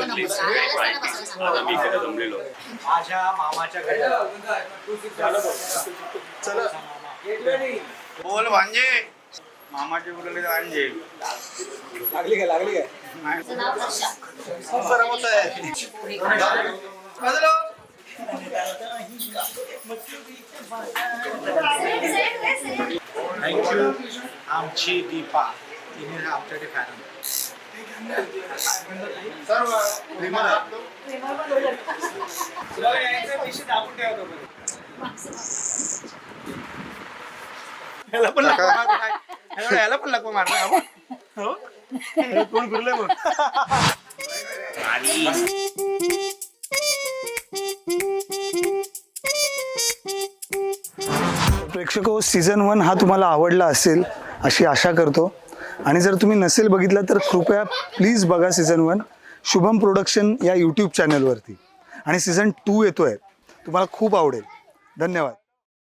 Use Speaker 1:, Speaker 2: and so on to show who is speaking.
Speaker 1: कुठली सगळी माहिती आज आम्ही इकडे जमलेलो.
Speaker 2: माझ्या मामाच्या घरी
Speaker 3: बोल भांजे मामाचे बोलले भांजे
Speaker 2: लागली काय
Speaker 4: माझं नाव वर्षा.
Speaker 3: खूप गरम होत आहे.
Speaker 2: थँक्यू आमची दीपा तिने आमच्याकडे फॅन
Speaker 3: याला पण याला पण नको मारलं हो कोण फिरलंय मग
Speaker 5: प्रेक्षको सीझन 1 हा तुम्हाला आवडला असेल अशी आशा करतो आणि जर तुम्ही नसेल बघितला तर कृपया प्लीज बघा सीझन 1 शुभम प्रोडक्शन या यूट्यूब चॅनलवरती आणि सीझन 2 येतोय तुम्हाला खूप आवडेल. धन्यवाद.